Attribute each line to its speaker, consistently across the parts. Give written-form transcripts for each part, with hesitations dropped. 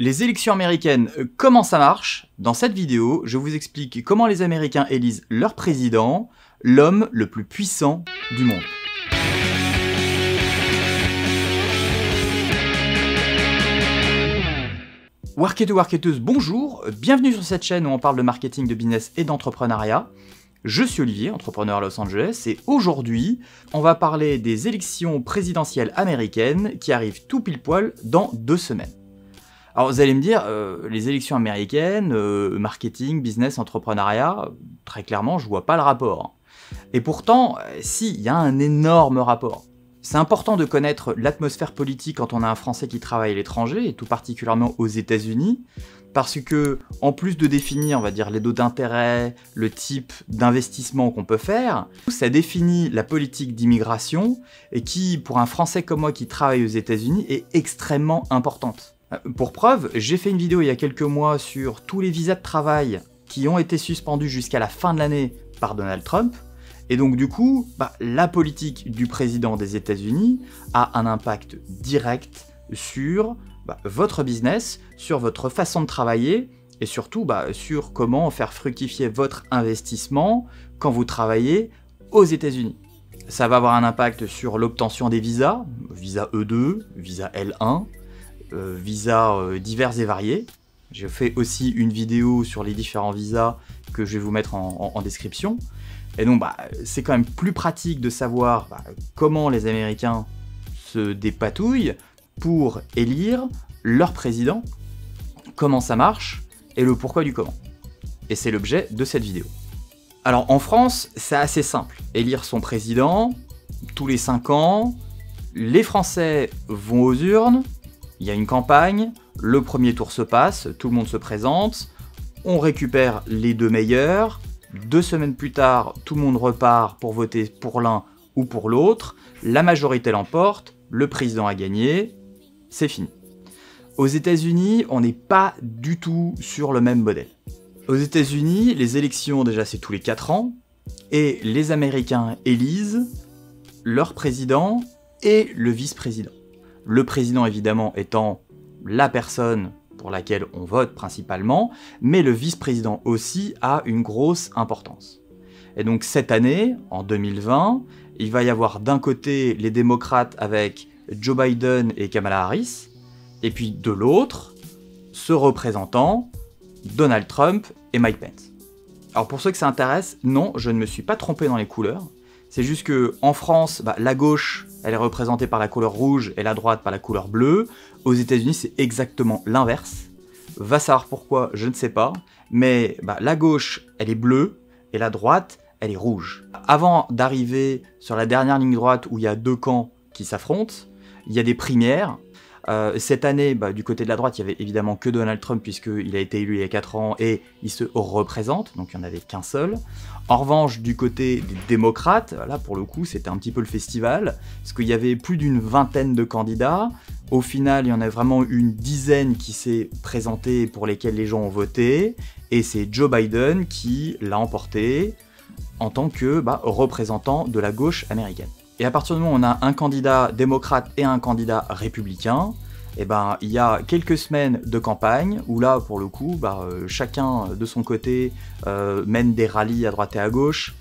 Speaker 1: Les élections américaines, comment ça marche? Dans cette vidéo, je vous explique comment les Américains élisent leur président, l'homme le plus puissant du monde. Warketo Warketeuse, bonjour, bienvenue sur cette chaîne où on parle de marketing, de business et d'entrepreneuriat. Je suis Olivier, entrepreneur à Los Angeles, et aujourd'hui, on va parler des élections présidentielles américaines qui arrivent tout pile poil dans 2 semaines. Alors vous allez me dire, les élections américaines, marketing, business, entrepreneuriat, très clairement, je vois pas le rapport. Et pourtant, si, il y a un énorme rapport. C'est important de connaître l'atmosphère politique quand on a un Français qui travaille à l'étranger, et tout particulièrement aux États-Unis, parce que, en plus de définir, on va dire, les taux d'intérêt, le type d'investissement qu'on peut faire, ça définit la politique d'immigration, et qui, pour un Français comme moi qui travaille aux États-Unis, est extrêmement importante. Pour preuve, j'ai fait une vidéo il y a quelques mois sur tous les visas de travail qui ont été suspendus jusqu'à la fin de l'année par Donald Trump, et donc du coup, la politique du président des États-Unis a un impact direct sur votre business, sur votre façon de travailler, et surtout sur comment faire fructifier votre investissement quand vous travaillez aux États-Unis. Ça va avoir un impact sur l'obtention des visas, visa E2, visa L1, visas divers et variés. J'ai fait aussi une vidéo sur les différents visas que je vais vous mettre en description. Et donc c'est quand même plus pratique de savoir comment les Américains se dépatouillent pour élire leur président, comment ça marche, et le pourquoi du comment. Et c'est l'objet de cette vidéo. Alors en France, c'est assez simple. Élire son président, tous les 5 ans, les Français vont aux urnes, il y a une campagne, le premier tour se passe, tout le monde se présente, on récupère les 2 meilleurs, 2 semaines plus tard, tout le monde repart pour voter pour l'un ou pour l'autre, la majorité l'emporte, le président a gagné, c'est fini. Aux États-Unis, on n'est pas du tout sur le même modèle. Aux États-Unis, les élections, déjà, c'est tous les 4 ans, et les Américains élisent leur président et le vice-président. Le président, évidemment, étant la personne pour laquelle on vote principalement, mais le vice-président aussi a une grosse importance. Et donc cette année, en 2020, il va y avoir d'un côté les démocrates avec Joe Biden et Kamala Harris, et puis de l'autre, se représentant, Donald Trump et Mike Pence. Alors pour ceux que ça intéresse, non, je ne me suis pas trompé dans les couleurs. C'est juste que en France, la gauche, elle est représentée par la couleur rouge et la droite par la couleur bleue. Aux États-Unis, c'est exactement l'inverse. Va savoir pourquoi, je ne sais pas. Mais la gauche, elle est bleue et la droite, elle est rouge. Avant d'arriver sur la dernière ligne droite où il y a 2 camps qui s'affrontent, il y a des primaires. Cette année, du côté de la droite, il y avait évidemment que Donald Trump puisqu'il a été élu il y a 4 ans et il se représente, donc il n'y en avait qu'un seul. En revanche, du côté des démocrates, là pour le coup c'était un petit peu le festival, parce qu'il y avait plus d'une vingtaine de candidats. Au final, il y en a vraiment une dizaine qui s'est présenté pour lesquels les gens ont voté, et c'est Joe Biden qui l'a emporté en tant que représentant de la gauche américaine. Et à partir du moment où on a un candidat démocrate et un candidat républicain, il y a quelques semaines de campagne où là, pour le coup, chacun de son côté mène des rallyes à droite et à gauche,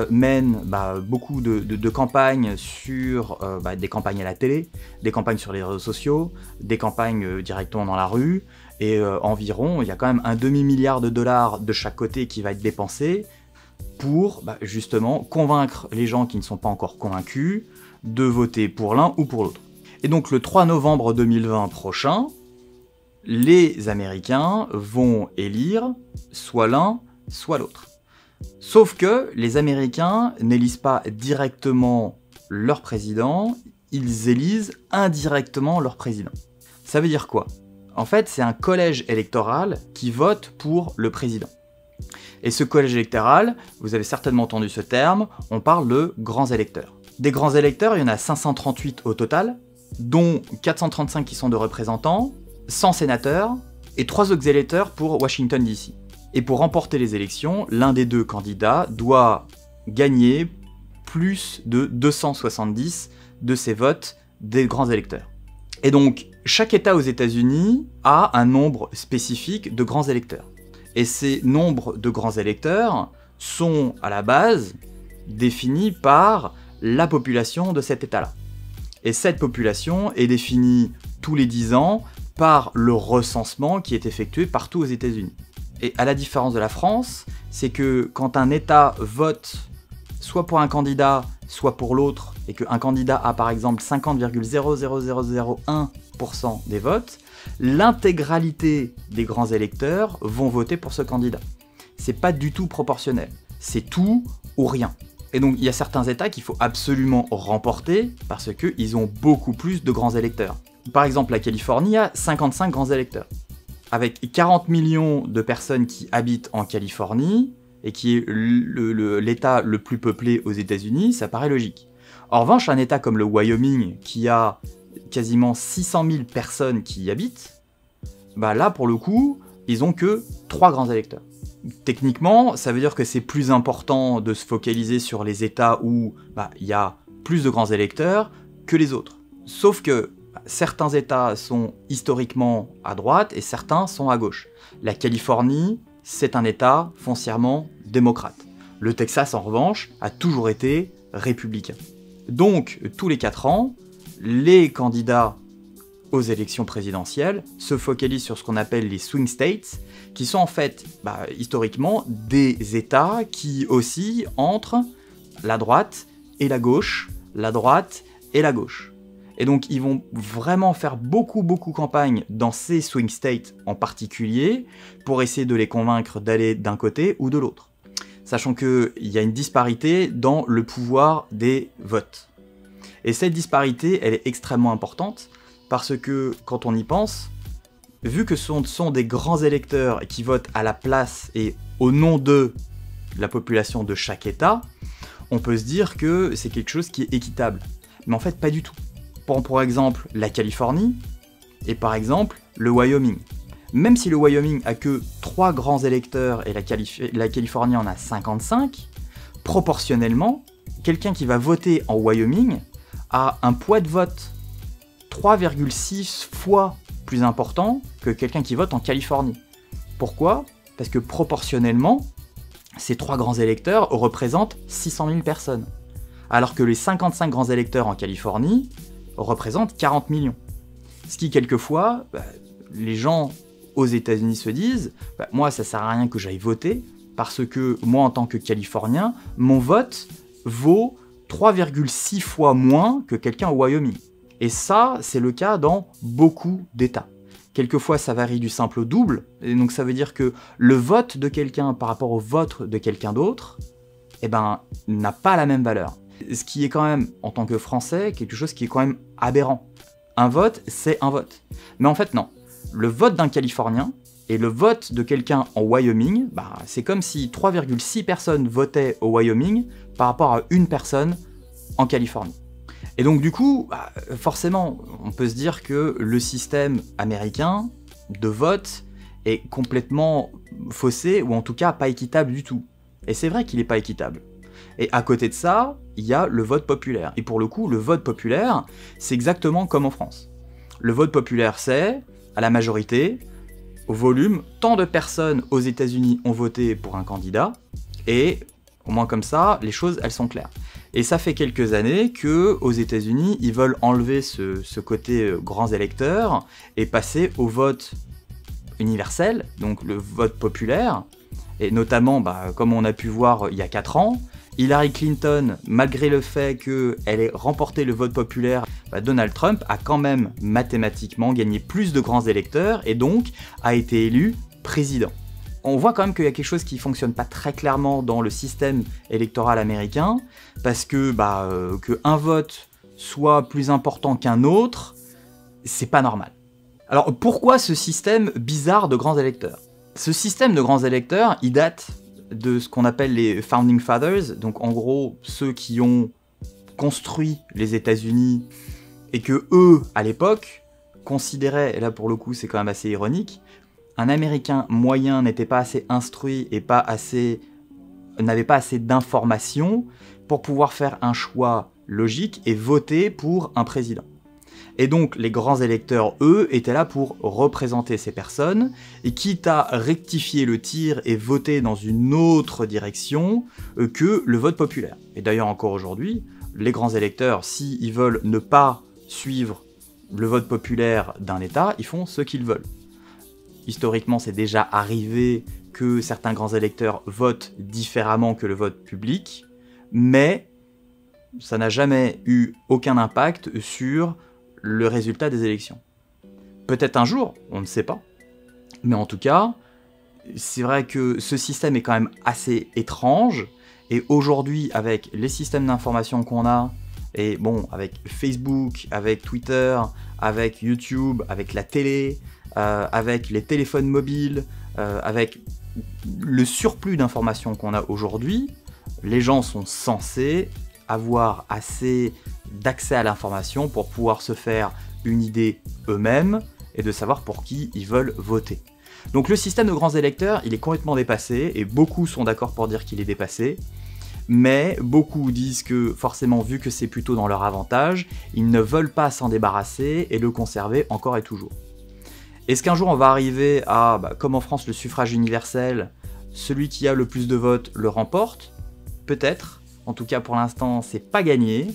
Speaker 1: mène beaucoup de campagnes sur des campagnes à la télé, des campagnes sur les réseaux sociaux, des campagnes directement dans la rue, et environ, il y a quand même un demi-milliard de dollars de chaque côté qui va être dépensé pour justement convaincre les gens qui ne sont pas encore convaincus de voter pour l'un ou pour l'autre. Et donc le 3 novembre 2020 prochain, les Américains vont élire soit l'un, soit l'autre. Sauf que les Américains n'élisent pas directement leur président, ils élisent indirectement leur président. Ça veut dire quoi? En fait, c'est un collège électoral qui vote pour le président. Et ce collège électoral, vous avez certainement entendu ce terme, on parle de grands électeurs. Des grands électeurs, il y en a 538 au total, dont 435 qui sont de représentants, 100 sénateurs, et 3 autres électeurs pour Washington DC. Et pour remporter les élections, l'un des 2 candidats doit gagner plus de 270 de ces votes des grands électeurs. Et donc, chaque État aux États-Unis a un nombre spécifique de grands électeurs. Et ces nombres de grands électeurs sont, à la base, définis par la population de cet État-là. Et cette population est définie tous les 10 ans par le recensement qui est effectué partout aux États-Unis. Et à la différence de la France, c'est que quand un État vote soit pour un candidat, soit pour l'autre, et qu'un candidat a par exemple 50,00001% des votes, l'intégralité des grands électeurs vont voter pour ce candidat. C'est pas du tout proportionnel, c'est tout ou rien. Et donc il y a certains États qu'il faut absolument remporter parce qu'ils ont beaucoup plus de grands électeurs. Par exemple, la Californie a 55 grands électeurs. Avec 40 millions de personnes qui habitent en Californie, et qui est l'État le plus peuplé aux États-Unis, ça paraît logique. En revanche, un État comme le Wyoming, qui a quasiment 600 000 personnes qui y habitent, bah là, pour le coup, ils ont que 3 grands électeurs. Techniquement, ça veut dire que c'est plus important de se focaliser sur les États où il y a plus de grands électeurs que les autres. Sauf que certains États sont historiquement à droite et certains sont à gauche. La Californie, c'est un État foncièrement démocrate. Le Texas, en revanche, a toujours été républicain. Donc, tous les 4 ans, les candidats aux élections présidentielles se focalisent sur ce qu'on appelle les swing states, qui sont en fait, historiquement, des États qui oscillent entre la droite et la gauche, la droite et la gauche. Et donc ils vont vraiment faire beaucoup campagne dans ces swing states en particulier pour essayer de les convaincre d'aller d'un côté ou de l'autre. Sachant qu'il y a une disparité dans le pouvoir des votes. Et cette disparité, elle est extrêmement importante parce que quand on y pense, vu que ce sont des grands électeurs qui votent à la place et au nom de la population de chaque État, on peut se dire que c'est quelque chose qui est équitable. Mais en fait, pas du tout. Prends pour exemple la Californie et par exemple le Wyoming. Même si le Wyoming a que 3 grands électeurs et la Californie en a 55, proportionnellement, quelqu'un qui va voter en Wyoming a un poids de vote 3,6 fois plus important que quelqu'un qui vote en Californie. Pourquoi ? Parce que proportionnellement, ces 3 grands électeurs représentent 600 000 personnes. Alors que les 55 grands électeurs en Californie représentent 40 millions. Ce qui, quelquefois, les gens aux États-Unis se disent moi, ça sert à rien que j'aille voter, parce que moi, en tant que Californien, mon vote vaut 3,6 fois moins que quelqu'un au Wyoming. Et ça, c'est le cas dans beaucoup d'États. Quelquefois, ça varie du simple au double, et donc ça veut dire que le vote de quelqu'un par rapport au vote de quelqu'un d'autre, n'a pas la même valeur. Ce qui est quand même, en tant que Français, quelque chose qui est quand même aberrant. Un vote, c'est un vote. Mais en fait, non. Le vote d'un Californien et le vote de quelqu'un en Wyoming, c'est comme si 3,6 personnes votaient au Wyoming par rapport à une personne en Californie. Et donc du coup, forcément, on peut se dire que le système américain de vote est complètement faussé, ou en tout cas pas équitable du tout. Et c'est vrai qu'il n'est pas équitable. Et à côté de ça, il y a le vote populaire. Et pour le coup, le vote populaire, c'est exactement comme en France. Le vote populaire, c'est, à la majorité, au volume, tant de personnes aux États-Unis ont voté pour un candidat, et au moins comme ça, les choses, elles sont claires. Et ça fait quelques années que aux États-Unis, ils veulent enlever ce côté grands électeurs et passer au vote universel, donc le vote populaire. Et notamment, comme on a pu voir il y a 4 ans, Hillary Clinton, malgré le fait qu'elle ait remporté le vote populaire, Donald Trump a quand même mathématiquement gagné plus de grands électeurs et donc a été élu président. On voit quand même qu'il y a quelque chose qui fonctionne pas très clairement dans le système électoral américain, parce que qu'un vote soit plus important qu'un autre, c'est pas normal. Alors pourquoi ce système bizarre de grands électeurs ? Ce système de grands électeurs, il date de ce qu'on appelle les Founding Fathers, donc en gros ceux qui ont construit les États-Unis et que eux, à l'époque, considéraient, et là pour le coup c'est quand même assez ironique, un Américain moyen n'était pas assez instruit et n'avait pas assez d'informations pour pouvoir faire un choix logique et voter pour un président. Et donc les grands électeurs, eux, étaient là pour représenter ces personnes, et quitte à rectifier le tir et voter dans une autre direction que le vote populaire. Et d'ailleurs encore aujourd'hui, les grands électeurs, s'ils veulent ne pas suivre le vote populaire d'un État, ils font ce qu'ils veulent. Historiquement, c'est déjà arrivé que certains grands électeurs votent différemment que le vote public, mais ça n'a jamais eu aucun impact sur le résultat des élections. Peut-être un jour, on ne sait pas. Mais en tout cas, c'est vrai que ce système est quand même assez étrange, et aujourd'hui, avec les systèmes d'information qu'on a, et bon, avec Facebook, avec Twitter, avec YouTube, avec la télé, avec les téléphones mobiles, avec le surplus d'informations qu'on a aujourd'hui, les gens sont censés avoir assez d'accès à l'information pour pouvoir se faire une idée eux-mêmes et de savoir pour qui ils veulent voter. Donc le système de grands électeurs, il est complètement dépassé, et beaucoup sont d'accord pour dire qu'il est dépassé, mais beaucoup disent que forcément, vu que c'est plutôt dans leur avantage, ils ne veulent pas s'en débarrasser et le conserver encore et toujours. Est-ce qu'un jour on va arriver à, comme en France, le suffrage universel, celui qui a le plus de votes le remporte? Peut-être. En tout cas, pour l'instant, c'est pas gagné.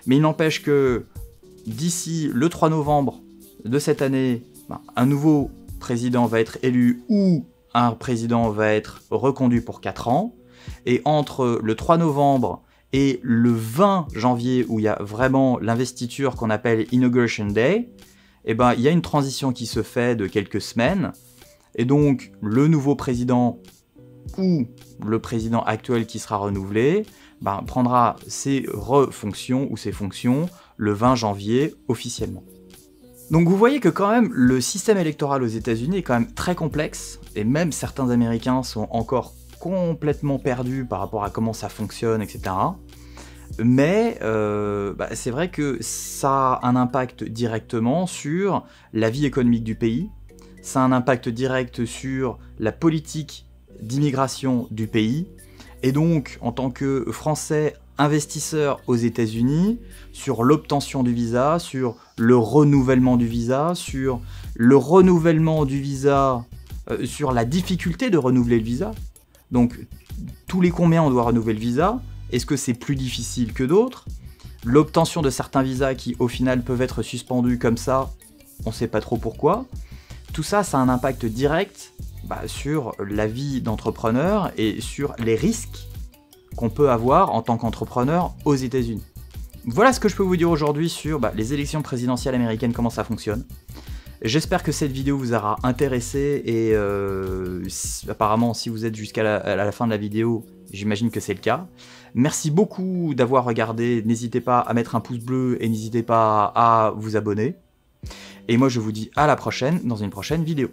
Speaker 1: Mais il n'empêche que d'ici le 3 novembre de cette année, un nouveau président va être élu ou un président va être reconduit pour 4 ans. Et entre le 3 novembre et le 20 janvier, où il y a vraiment l'investiture qu'on appelle Inauguration Day, il y a une transition qui se fait de quelques semaines. Et donc, le nouveau président ou le président actuel qui sera renouvelé prendra ses fonctions ou ses fonctions le 20 janvier officiellement. Donc vous voyez que quand même le système électoral aux États-Unis est quand même très complexe, et même certains Américains sont encore complètement perdus par rapport à comment ça fonctionne, etc. Mais c'est vrai que ça a un impact directement sur la vie économique du pays, ça a un impact direct sur la politique d'immigration du pays, et donc en tant que Français investisseur aux États-Unis, sur l'obtention du visa, sur le renouvellement du visa, sur le renouvellement du visa, sur la difficulté de renouveler le visa. Donc tous les combien on doit renouveler le visa? Est-ce que c'est plus difficile que d'autres? L'obtention de certains visas qui au final peuvent être suspendus comme ça, on ne sait pas trop pourquoi. Tout ça, ça a un impact direct sur la vie d'entrepreneur et sur les risques qu'on peut avoir en tant qu'entrepreneur aux États-Unis. Voilà ce que je peux vous dire aujourd'hui sur les élections présidentielles américaines, comment ça fonctionne. J'espère que cette vidéo vous aura intéressé, et apparemment si vous êtes jusqu'à la fin de la vidéo, j'imagine que c'est le cas. Merci beaucoup d'avoir regardé, n'hésitez pas à mettre un pouce bleu et n'hésitez pas à vous abonner. Et moi je vous dis à la prochaine dans une prochaine vidéo.